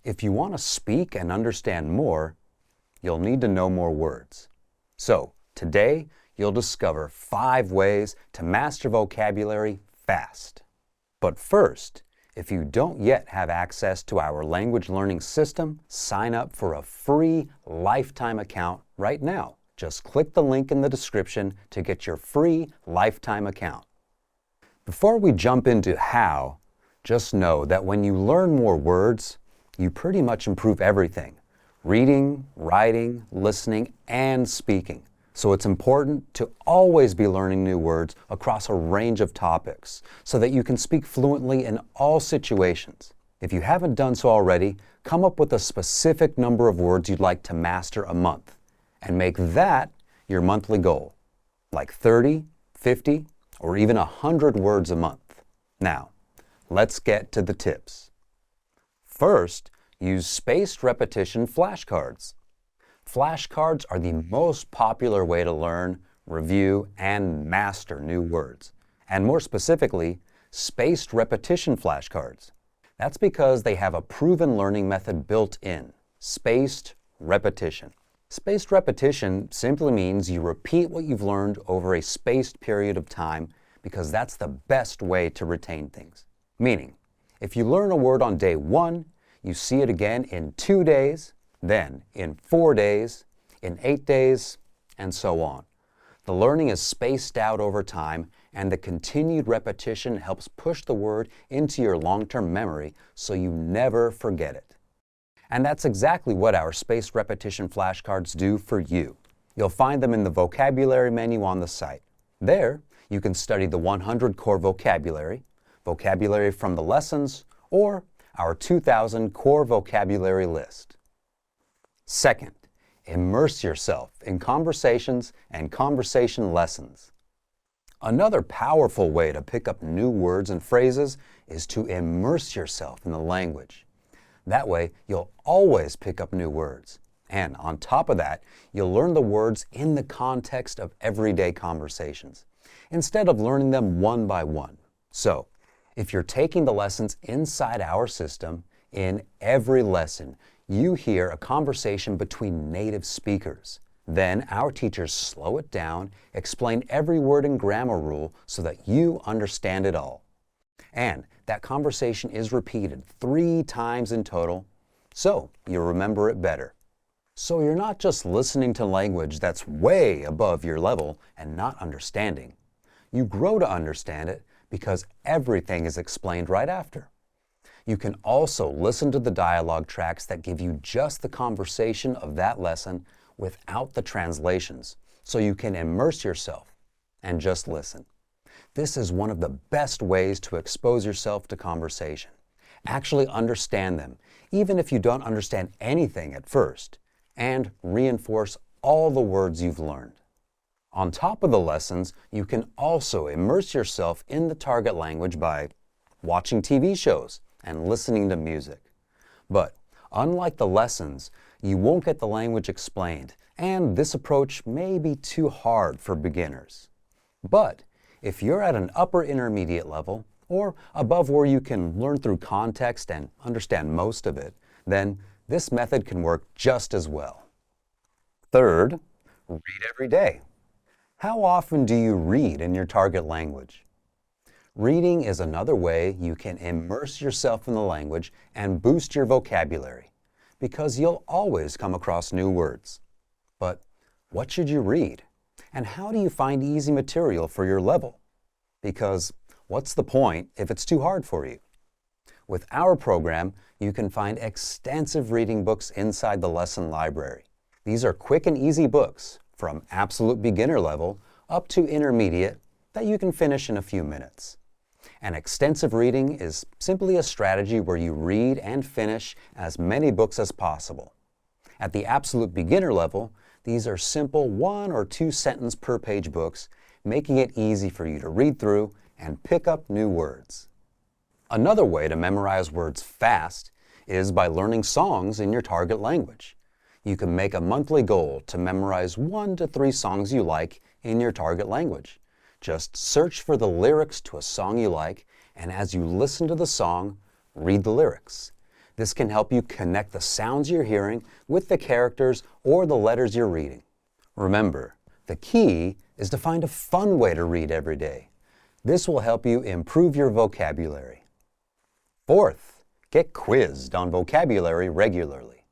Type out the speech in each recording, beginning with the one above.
If you want to speak and understand more, you'll need to know more words. So, today, you'll discover 5 ways to master vocabulary fast. But first, if you don't yet have access to our language learning system, sign up for a free lifetime account right now. Just click the link in the description to get your free lifetime account. Before we jump into how, just know that when you learn more words, you pretty much improve everything: reading, writing, listening, and speaking. So it's important to always be learning new words across a range of topics so that you can speak fluently in all situations. If you haven't done so already, come up with a specific number of words you'd like to master a month and make that your monthly goal, like 30, 50, or even 100 words a month. Now, let's get to the tips. First, use spaced repetition flashcards. Flashcards are the most popular way to learn, review, and master new words. And more specifically, spaced repetition flashcards. That's because they have a proven learning method built in: spaced repetition. Spaced repetition simply means you repeat what you've learned over a spaced period of time because that's the best way to retain things. Meaning, if you learn a word on day 1, you see it again in 2 days, then in 4 days, in 8 days, and so on. The learning is spaced out over time, and the continued repetition helps push the word into your long-term memory so you never forget it. And that's exactly what our spaced repetition flashcards do for you. You'll find them in the vocabulary menu on the site. There, you can study the 100 core vocabulary, vocabulary from the lessons, or our 2000 core vocabulary list. Second, immerse yourself in conversations and conversation lessons. Another powerful way to pick up new words and phrases is to immerse yourself in the language. That way, you'll always pick up new words. And on top of that, you'll learn the words in the context of everyday conversations, instead of learning them one by one. So, if you're taking the lessons inside our system, in every lesson, you hear a conversation between native speakers. Then our teachers slow it down, explain every word and grammar rule so that you understand it all. And that conversation is repeated 3 times in total, so you remember it better. So you're not just listening to language that's way above your level and not understanding. You grow to understand it because everything is explained right after. You can also listen to the dialogue tracks that give you just the conversation of that lesson without the translations, so you can immerse yourself and just listen. This is one of the best ways to expose yourself to conversation. Actually understand them, even if you don't understand anything at first, and reinforce all the words you've learned. On top of the lessons, you can also immerse yourself in the target language by watching TV shows and listening to music. But unlike the lessons, you won't get the language explained, and this approach may be too hard for beginners. But if you're at an upper intermediate level, or above where you can learn through context and understand most of it, then this method can work just as well. Third, read every day. How often do you read in your target language? Reading is another way you can immerse yourself in the language and boost your vocabulary, because you'll always come across new words. But what should you read? And how do you find easy material for your level? Because what's the point if it's too hard for you? With our program, you can find extensive reading books inside the lesson library. These are quick and easy books from absolute beginner level up to intermediate that you can finish in a few minutes. And extensive reading is simply a strategy where you read and finish as many books as possible. At the absolute beginner level, these are simple 1 or 2 sentence per page books, making it easy for you to read through and pick up new words. Another way to memorize words fast is by learning songs in your target language. You can make a monthly goal to memorize 1 to 3 songs you like in your target language. Just search for the lyrics to a song you like, and as you listen to the song, read the lyrics. This can help you connect the sounds you're hearing with the characters or the letters you're reading. Remember, the key is to find a fun way to read every day. This will help you improve your vocabulary. Fourth, get quizzed on vocabulary regularly.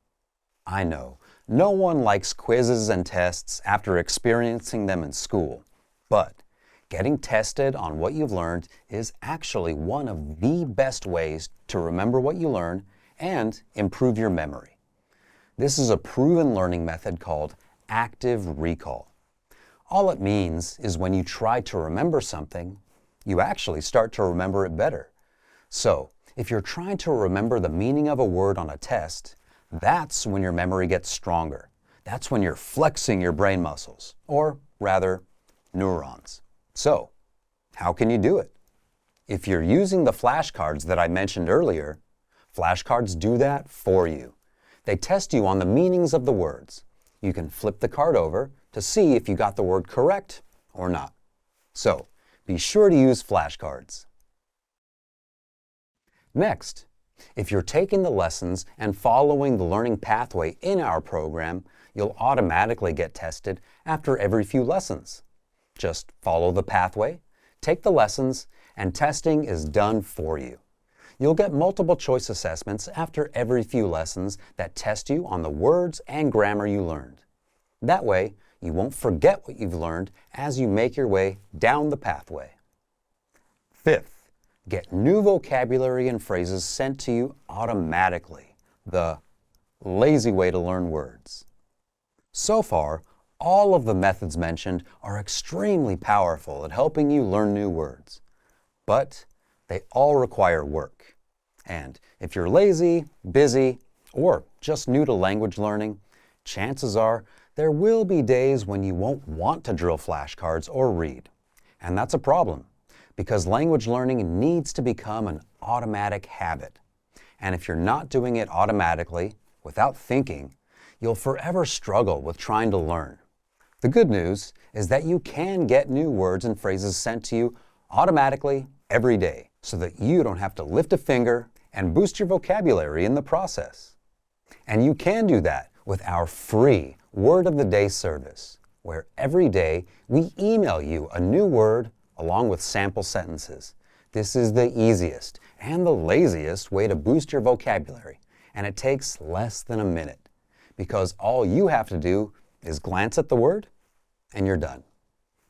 I know, no one likes quizzes and tests after experiencing them in school, but getting tested on what you've learned is actually one of the best ways to remember what you learn and improve your memory. This is a proven learning method called active recall. All it means is when you try to remember something, you actually start to remember it better. So, if you're trying to remember the meaning of a word on a test, that's when your memory gets stronger. That's when you're flexing your brain muscles, or rather, neurons. So, how can you do it? If you're using the flashcards that I mentioned earlier, flashcards do that for you. They test you on the meanings of the words. You can flip the card over to see if you got the word correct or not. So, be sure to use flashcards. Next, if you're taking the lessons and following the learning pathway in our program, you'll automatically get tested after every few lessons. Just follow the pathway, take the lessons, and testing is done for you. You'll get multiple choice assessments after every few lessons that test you on the words and grammar you learned. That way, you won't forget what you've learned as you make your way down the pathway. Fifth, get new vocabulary and phrases sent to you automatically, the lazy way to learn words. So far, all of the methods mentioned are extremely powerful at helping you learn new words. But they all require work. And if you're lazy, busy, or just new to language learning, chances are there will be days when you won't want to drill flashcards or read. And that's a problem, because language learning needs to become an automatic habit. And if you're not doing it automatically, without thinking, you'll forever struggle with trying to learn. The good news is that you can get new words and phrases sent to you automatically every day so that you don't have to lift a finger and boost your vocabulary in the process. And you can do that with our free Word of the Day service, where every day we email you a new word along with sample sentences. This is the easiest and the laziest way to boost your vocabulary, and it takes less than a minute, because all you have to do is glance at the word and you're done.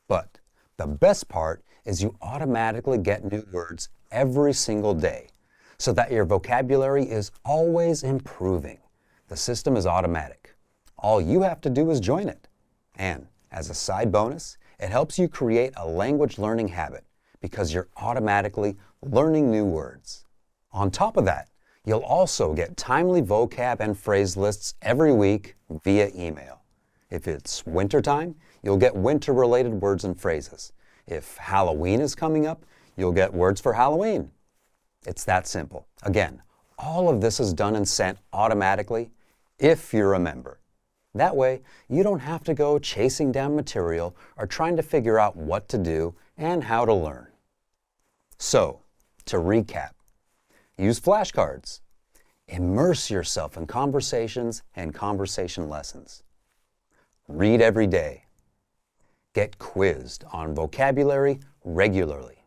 But the best part is you automatically get new words every single day so that your vocabulary is always improving. The system is automatic. All you have to do is join it. And as a side bonus, it helps you create a language learning habit because you're automatically learning new words. On top of that, you'll also get timely vocab and phrase lists every week via email. If it's wintertime, you'll get winter-related words and phrases. If Halloween is coming up, you'll get words for Halloween. It's that simple. Again, all of this is done and sent automatically if you're a member. That way, you don't have to go chasing down material or trying to figure out what to do and how to learn. So, to recap, use flashcards. Immerse yourself in conversations and conversation lessons. Read every day. Get quizzed on vocabulary regularly.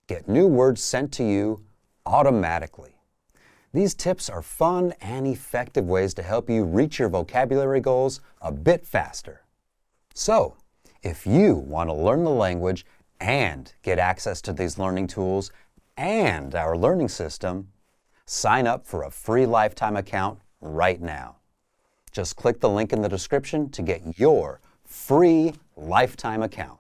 Get new words sent to you automatically. These tips are fun and effective ways to help you reach your vocabulary goals a bit faster. So, if you want to learn the language and get access to these learning tools and our learning system, sign up for a free lifetime account right now. Just click the link in the description to get your free lifetime account.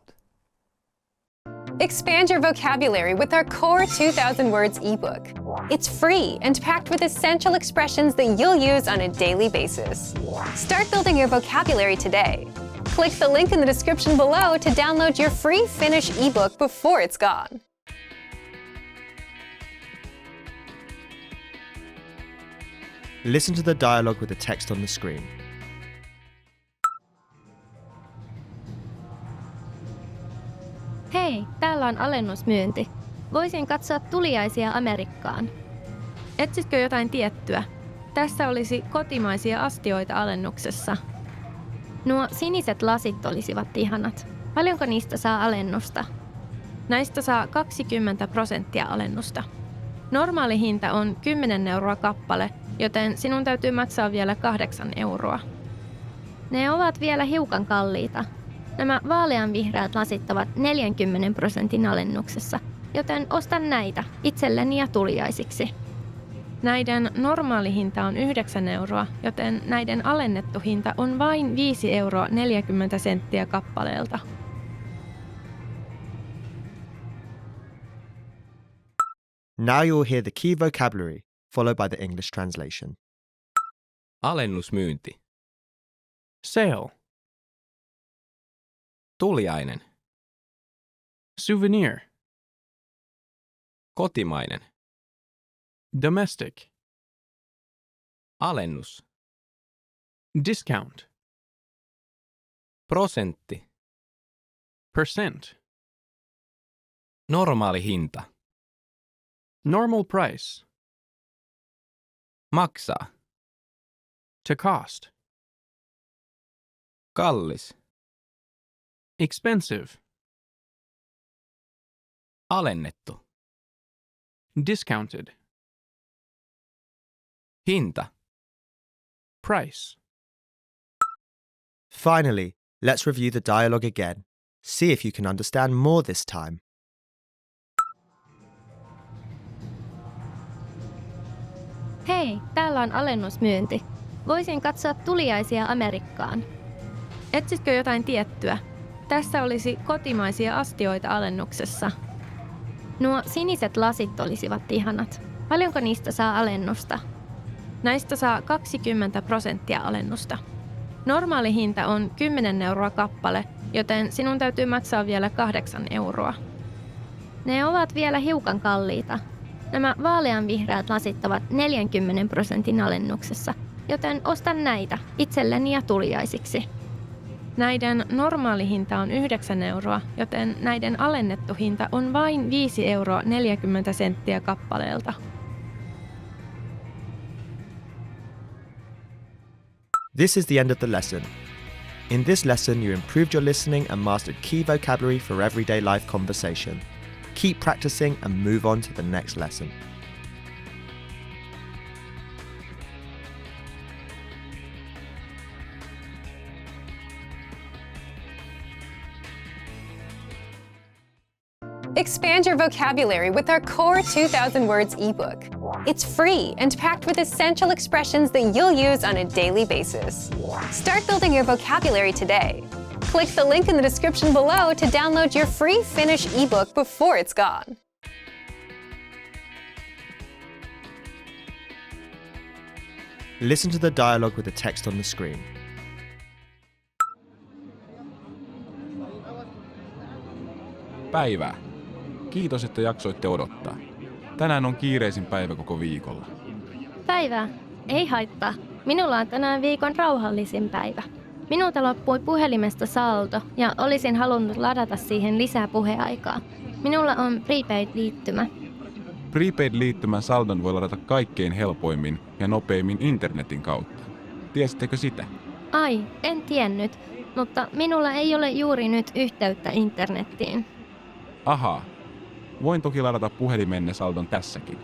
Expand your vocabulary with our Core 2000 Words ebook. It's free and packed with essential expressions that you'll use on a daily basis. Start building your vocabulary today. Click the link in the description below to download your free Finnish ebook before it's gone. Listen to the dialogue with the text on the screen. Hei, täällä on alennusmyynti. Voisin katsoa tuliaisia Amerikkaan. Etsitkö jotain tiettyä? Tässä olisi kotimaisia astioita alennuksessa. Nuo siniset lasit olisivat ihanat. Paljonko niistä saa alennusta? Näistä saa 20% alennusta. Normaali hinta on 10 euroa kappale, joten sinun täytyy maksaa vielä 8 euroa. Ne ovat vielä hiukan kalliita. Nämä vaaleanvihreät lasit ovat 40% alennuksessa, joten ostan näitä itselleni ja tuliaisiksi. Näiden normaali hinta on 9 euroa, joten näiden alennettu hinta on vain 5 euroa 40 senttiä kappaleelta. Now you'll hear the key vocabulary, followed by the English translation. Alennusmyynti. Sale. Tuliainen. Souvenir. Kotimainen. Domestic. Alennus. Discount. Prosentti. Percent. Normaali hinta. Normal price. Maksaa. To cost. Kallis. Expensive. Alennettu. Discounted. Hinta. Price. Finally, let's review the dialogue again. See if you can understand more this time. Hei, täällä on alennusmyynti. Voisin katsoa tuliaisia Amerikkaan. Etsitkö jotain tiettyä? Tässä olisi kotimaisia astioita alennuksessa. Nuo siniset lasit olisivat ihanat. Paljonko niistä saa alennusta? Näistä saa 20% alennusta. Normaali hinta on 10 euroa kappale, joten sinun täytyy maksaa vielä 8 euroa. Ne ovat vielä hiukan kalliita. Nämä vaaleanvihreät lasit ovat 40% alennuksessa, joten ostan näitä itselleni ja tuliaisiksi. Näiden normaali hinta on 9 euroa, joten näiden alennettu hinta on vain 5 euroa 40 senttiä kappaleelta. This is the end of the lesson. In this lesson, you improved your listening and mastered key vocabulary for everyday life conversation. Keep practicing and move on to the next lesson. Expand your vocabulary with our Core 2000 Words ebook. It's free and packed with essential expressions that you'll use on a daily basis. Start building your vocabulary today. Click the link in the description below to download your free Finnish ebook before it's gone. Listen to the dialogue with the text on the screen. Päivää. Kiitos, että jaksoitte odottaa. Tänään on kiireisin päivä koko viikolla. Päivää. Ei haittaa. Minulla on tänään viikon rauhallisin päivä. Minulta loppui puhelimesta saldo ja olisin halunnut ladata siihen lisää puheaikaa. Minulla on prepaid-liittymä. Prepaid-liittymän saldon voi ladata kaikkein helpoimmin ja nopeimmin internetin kautta. Tiesittekö sitä? Ai, en tiennyt, mutta minulla ei ole juuri nyt yhteyttä internettiin. Ahaa. Voin toki ladata puhelimenne saldon tässäkin.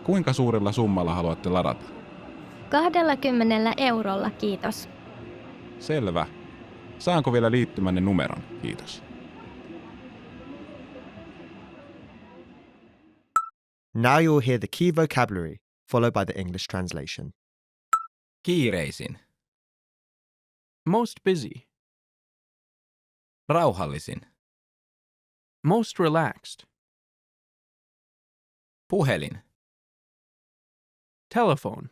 Kuinka suurella summalla haluatte ladata? 20 eurolla, kiitos. Selvä. Saanko vielä liittymänne numeron? Kiitos. Now you'll hear the key vocabulary, followed by the English translation. Kiireisin. Most busy. Rauhallisin. Most relaxed. Puhelin. Telephone.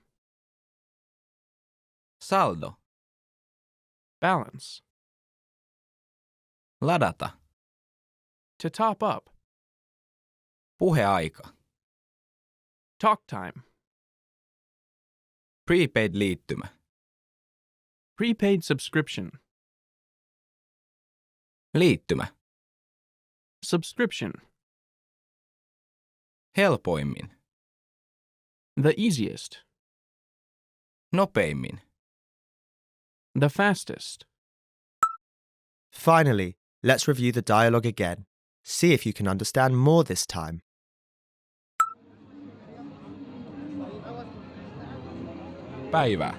Saldo. Balance. Ladata. To top up. Puheaika. Talk time. Prepaid-liittymä. Prepaid subscription. Liittymä. Subscription. Helpoimmin. The easiest. Nopeimmin. The fastest. Finally, let's review the dialogue again. See if you can understand more this time. Päivää.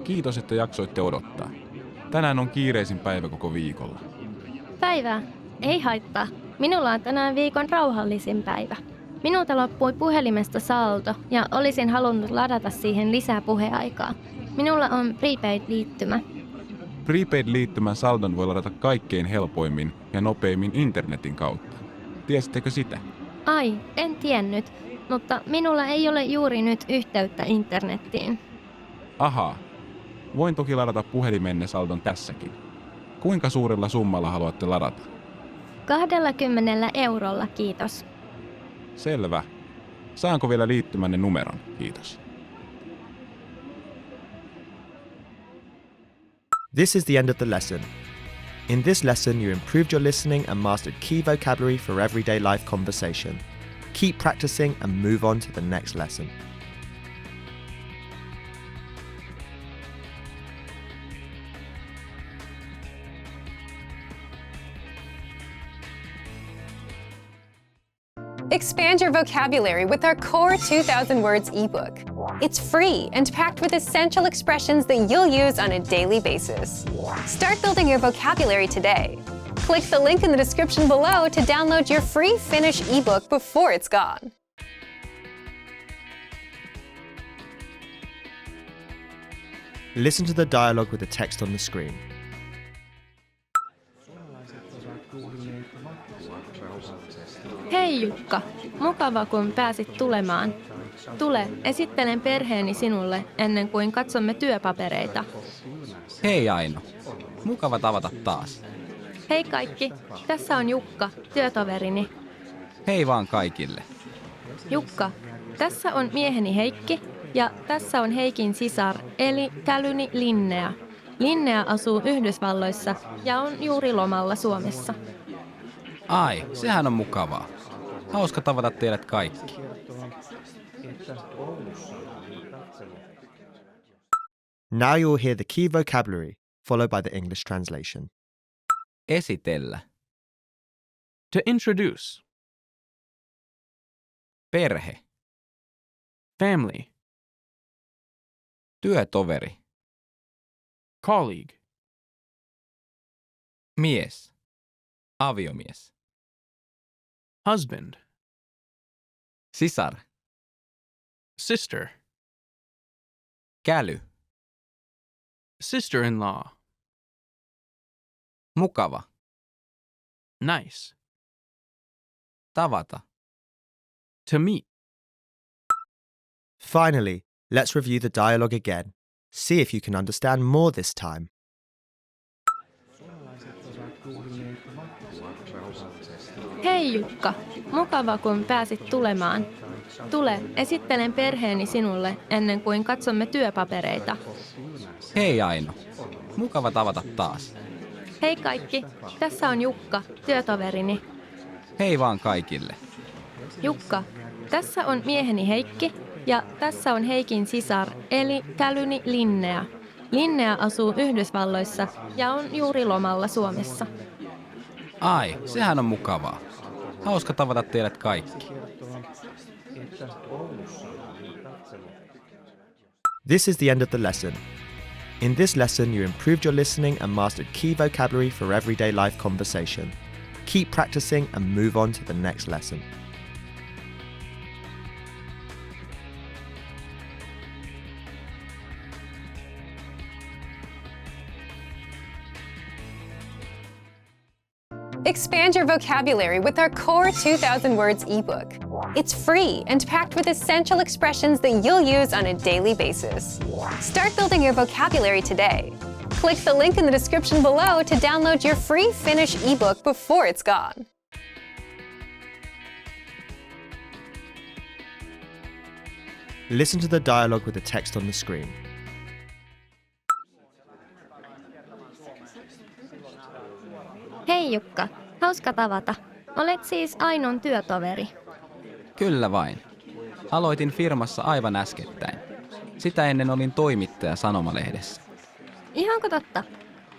Kiitos, että jaksoitte odottaa. Tänään on kiireisin päivä koko viikolla. Päivää. Ei haittaa. Minulla on tänään viikon rauhallisin päivä. Minulta loppui puhelimesta saldo ja olisin halunnut ladata siihen lisää puheaikaa. Minulla on prepaid-liittymä. Prepaid-liittymän saldon voi ladata kaikkein helpoimmin ja nopeimmin internetin kautta. Tiesittekö sitä? Ai, en tiennyt, mutta minulla ei ole juuri nyt yhteyttä internettiin. Ahaa. Voin toki ladata puhelimenne saldon tässäkin. Kuinka suurella summalla haluatte ladata? 20 eurolla, kiitos. Selvä. Saanko vielä liittymänne numeron? Kiitos. This is the end of the lesson. In this lesson, you improved your listening and mastered key vocabulary for everyday life conversation. Keep practicing and move on to the next lesson. Expand your vocabulary with our Core 2000 Words ebook. It's free and packed with essential expressions that you'll use on a daily basis. Start building your vocabulary today. Click the link in the description below to download your free Finnish ebook before it's gone. Listen to the dialogue with the text on the screen. Hei Jukka, mukava kun pääsit tulemaan. Tule, esittelen perheeni sinulle ennen kuin katsomme työpapereita. Hei Aino. Mukava tavata taas. Hei kaikki, tässä on Jukka, työtoverini. Hei vaan kaikille. Jukka, tässä on mieheni Heikki ja tässä on Heikin sisar eli tälyni Linnea. Linnea asuu Yhdysvalloissa ja on juuri lomalla Suomessa. Ai, sehän on mukavaa. Hauska tavata teidät kaikki. Now you will hear the key vocabulary, followed by the English translation. Esitellä. To introduce. Perhe. Family. Työtoveri. Colleague. Mies. Aviomies. Husband. Sisar. Sister. Käly. Sister-in-law. Mukava. Nice. Tavata. To meet. Finally, let's review the dialogue again. See if you can understand more this time. Hei Jukka, mukava kun pääsit tulemaan. Tule, esittelen perheeni sinulle ennen kuin katsomme työpapereita. Hei Aino. Mukava tavata taas. Hei kaikki, tässä on Jukka, työtoverini. Hei vaan kaikille. Jukka, tässä on mieheni Heikki ja tässä on Heikin sisar eli tälyni Linnea. Linnea asuu Yhdysvalloissa ja on juuri lomalla Suomessa. Ai, sehän on mukavaa. Hauska tavata teidät kaikki. This is the end of the lesson. In this lesson, you improved your listening and mastered key vocabulary for everyday life conversation. Keep practicing and move on to the next lesson. Expand your vocabulary with our Core 2000 Words ebook. It's free and packed with essential expressions that you'll use on a daily basis. Start building your vocabulary today. Click the link in the description below to download your free Finnish ebook before it's gone. Listen to the dialogue with the text on the screen. Hei Jukka, hauska tavata. Olet siis Ainon työtoveri. Kyllä vain. Aloitin firmassa aivan äskettäin. Sitä ennen olin toimittaja sanomalehdessä. Ihanko totta?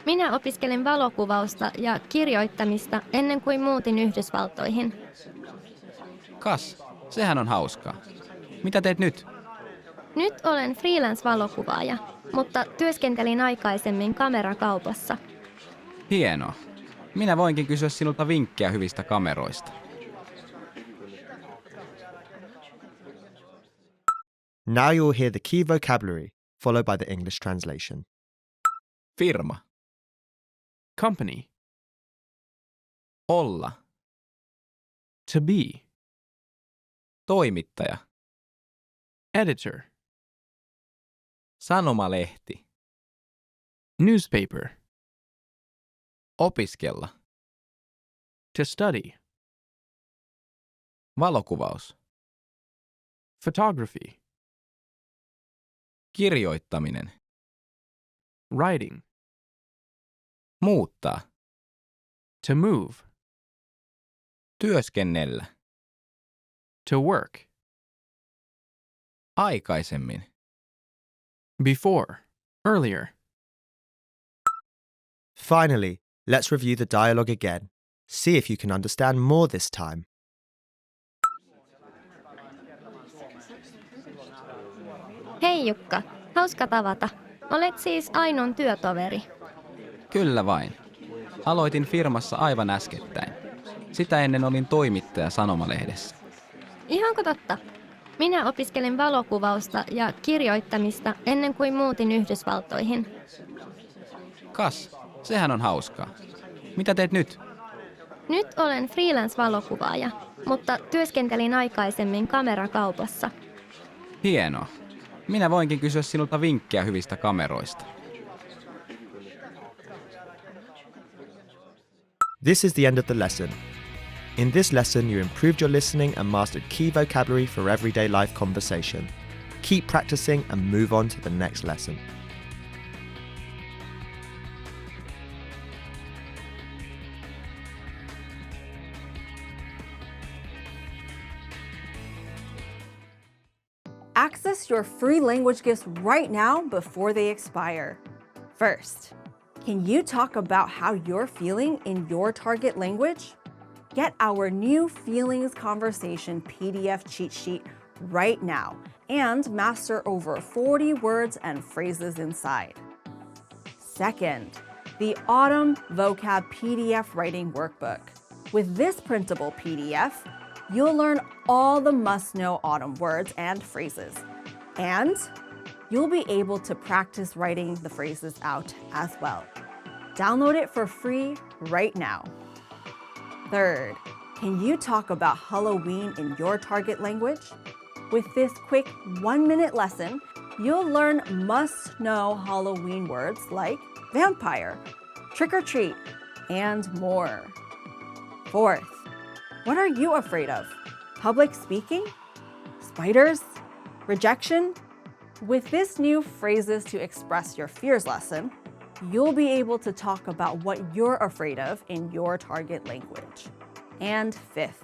Minä opiskelin valokuvausta ja kirjoittamista ennen kuin muutin Yhdysvaltoihin. Kas, sehän on hauskaa. Mitä teet nyt? Nyt olen freelance-valokuvaaja, mutta työskentelin aikaisemmin kamerakaupassa. Hienoa. Minä voinkin kysyä sinulta vinkkejä hyvistä kameroista. Now you'll hear the key vocabulary, followed by the English translation. Firma. Company. Olla. To be. Toimittaja. Editor. Sanomalehti. Newspaper. Opiskella. To study. Valokuvaus. Photography. Kirjoittaminen. Writing. Muuttaa. To move. Työskennellä. To work. Aikaisemmin. Before. Earlier. Finally, let's review the dialogue again. See if you can understand more this time. Hei Jukka, hauska tavata. Olet siis Ainon työtoveri. Kyllä vain. Aloitin firmassa aivan äskettäin. Sitä ennen olin toimittaja sanomalehdessä. Ihanko totta? Minä opiskelin valokuvausta ja kirjoittamista ennen kuin muutin Yhdysvaltoihin. Kas, sehän on hauskaa. Mitä teet nyt? Nyt olen freelance-valokuvaaja, mutta työskentelin aikaisemmin kamerakaupassa. Hienoa. Minä voinkin kysyä sinulta vinkkejä hyvistä kameroista. This is the end of the lesson. In this lesson, you improved your listening and mastered key vocabulary for everyday life conversation. Keep practicing and move on to the next lesson. Access your free language gifts right now before they expire. First, can you talk about how you're feeling in your target language? Get our new Feelings Conversation PDF cheat sheet right now and master over 40 words and phrases inside. Second, the Autumn Vocab PDF Writing Workbook. With this printable PDF, you'll learn all the must-know autumn words and phrases. And you'll be able to practice writing the phrases out as well. Download it for free right now. Third, can you talk about Halloween in your target language? With this quick 1-minute lesson, you'll learn must-know Halloween words like vampire, trick-or-treat, and more. Fourth, what are you afraid of? Public speaking? Spiders? Rejection? With this new Phrases to Express Your Fears lesson, you'll be able to talk about what you're afraid of in your target language. And fifth,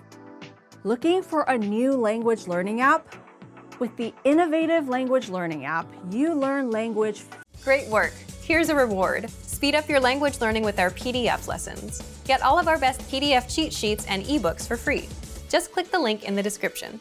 looking for a new language learning app? With the innovative language learning app, you learn language. Great work. Here's a reward. Speed up your language learning with our PDF lessons. Get all of our best PDF cheat sheets and ebooks for free. Just click the link in the description.